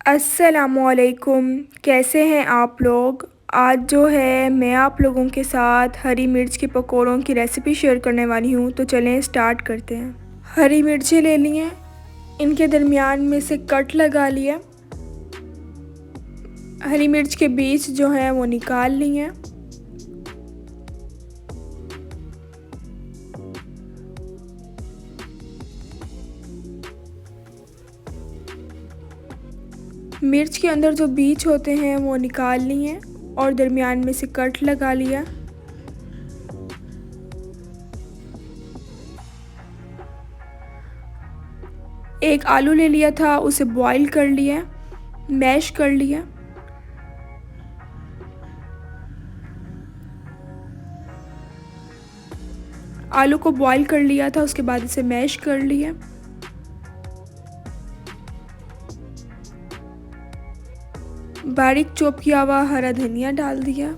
अस्सलामुअलैकुम। कैसे हैं आप लोग। आज जो है मैं आप लोगों के साथ हरी मिर्च के पकौड़ों की रेसिपी शेयर करने वाली हूँ। तो चलें स्टार्ट करते हैं। हरी मिर्चें ले ली हैं, इनके दरमियान में से कट लगा लिया। हरी मिर्च के बीज जो हैं वो निकाल लिए हैं। मिर्च के अंदर जो बीज होते हैं वो निकाल लिए हैं और दरमियान में से कट लगा लिया। एक आलू ले लिया था, उसे बॉईल कर लिया, मैश कर लिया। आलू को बॉईल कर लिया था, उसके बाद इसे मैश कर लिया। बारीक चॉप किया हुआ हरा धनिया डाल दिया।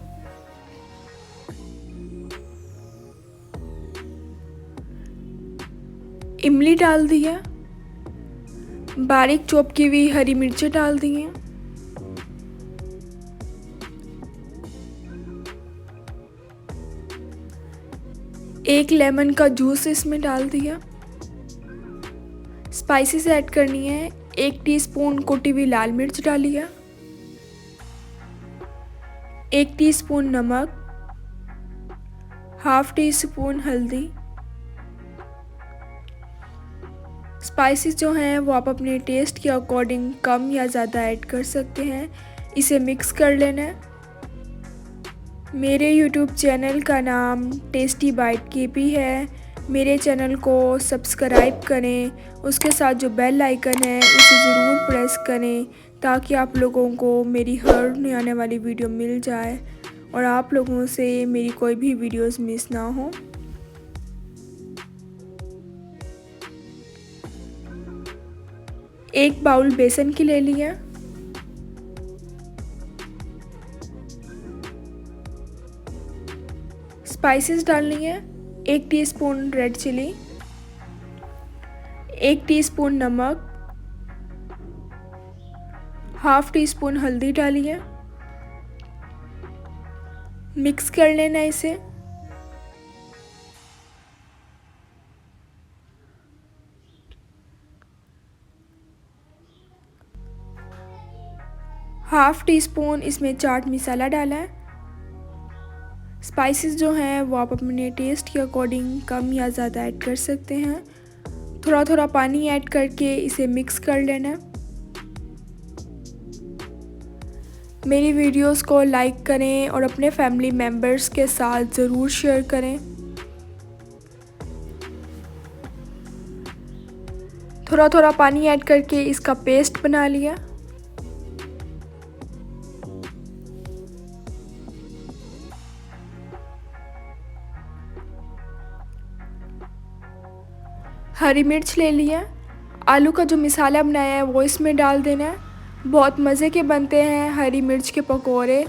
इमली डाल दिया। बारीक चॉप की हुई हरी मिर्चें डाल दी हैं। एक लेमन का जूस इसमें डाल दिया। स्पाइसेस ऐड करनी है। 1 टीस्पून कुटी हुई लाल मिर्च डाली है। 1 टीस्पून नमक, हाफ टी स्पून हल्दी। स्पाइसेस जो हैं वो आप अपने टेस्ट के अकॉर्डिंग कम या ज़्यादा ऐड कर सकते हैं। इसे मिक्स कर लेना है। मेरे यूट्यूब चैनल का नाम टेस्टी बाइट केपी है। मेरे चैनल को सब्सक्राइब करें, उसके साथ जो बेल आइकन है उसे ज़रूर प्रेस करें ताकि आप लोगों को मेरी हर नई आने वाली वीडियो मिल जाए और आप लोगों से मेरी कोई भी वीडियोस मिस ना हो। एक बाउल बेसन की ले लिया। स्पाइसेस डालनी है। 1 टीस्पून रेड चिली, 1 टीस्पून नमक, हाफ टी स्पून हल्दी डाली है। मिक्स कर लेना इसे। हाफ टी स्पून इसमें चाट मसाला डाला है। स्पाइसेस जो हैं वो आप अपने टेस्ट के अकॉर्डिंग कम या ज़्यादा ऐड कर सकते हैं। थोड़ा थोड़ा पानी ऐड करके इसे मिक्स कर लेना है। मेरी वीडियोस को लाइक करें और अपने फैमिली मेम्बर्स के साथ ज़रूर शेयर करें। थोड़ा थोड़ा पानी ऐड करके इसका पेस्ट बना लिया। हरी मिर्च ले लिया। आलू का जो मसाला बनाया है वो इसमें डाल देना है। बहुत मज़े के बनते हैं हरी मिर्च के पकोड़े।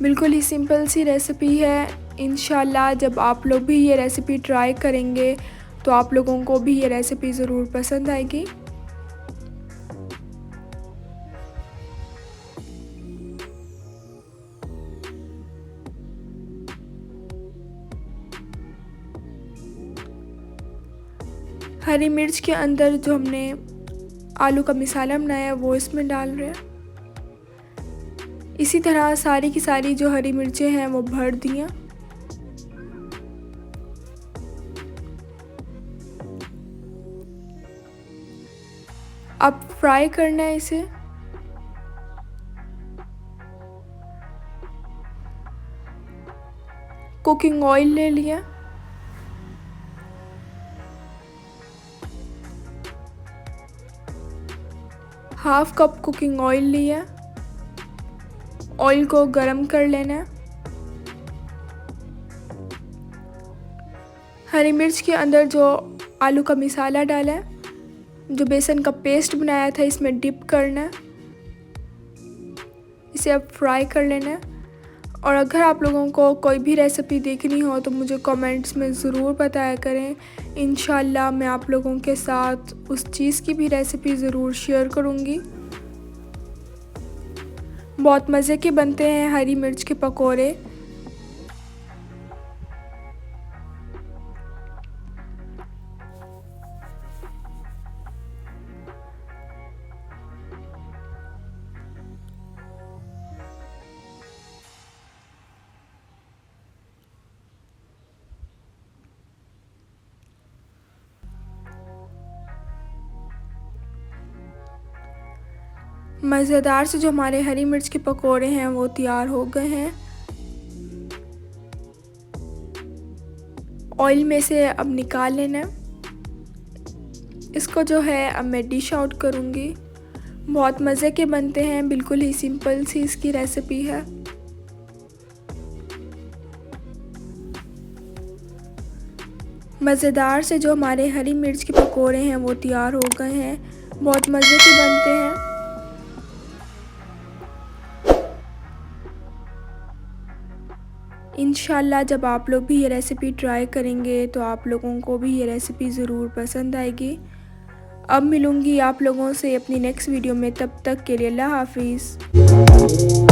बिल्कुल ही सिंपल सी रेसिपी है। इंशाल्लाह जब आप लोग भी ये रेसिपी ट्राई करेंगे तो आप लोगों को भी ये रेसिपी ज़रूर पसंद आएगी। हरी मिर्च के अंदर जो हमने आलू का मसाला बनाया है वो इसमें डाल रहे हैं। इसी तरह सारी की सारी जो हरी मिर्चें हैं वो भर दिया। अब फ्राई करना है इसे। कुकिंग ऑयल ले लिया। हाफ कप कुकिंग ऑयल लिया। ऑयल को गरम कर लेना है। हरी मिर्च के अंदर जो आलू का मसाला डाला है, जो बेसन का पेस्ट बनाया था, इसमें डिप करना है। इसे अब फ्राई कर लेना है। और अगर आप लोगों को कोई भी रेसिपी देखनी हो तो मुझे कमेंट्स में ज़रूर बताया करें। इंशाल्लाह मैं आप लोगों के साथ उस चीज़ की भी रेसिपी ज़रूर शेयर करूँगी। बहुत मज़े के बनते हैं हरी मिर्च के पकोड़े। मज़ेदार से जो हमारे हरी मिर्च के पकोड़े हैं वो तैयार हो गए हैं। ऑयल में से अब निकाल लेना। इसको जो है अब मैं डिश आउट करूँगी। बहुत मज़े के बनते हैं, बिल्कुल ही सिंपल सी इसकी रेसिपी है। मज़ेदार से जो हमारे हरी मिर्च के पकोड़े हैं वो तैयार हो गए हैं। बहुत मज़े के बनते हैं। इंशाल्लाह जब आप लोग भी ये रेसिपी ट्राई करेंगे तो आप लोगों को भी ये रेसिपी ज़रूर पसंद आएगी। अब मिलूँगी आप लोगों से अपनी नेक्स्ट वीडियो में, तब तक के लिए अल्लाह हाफ़िज़।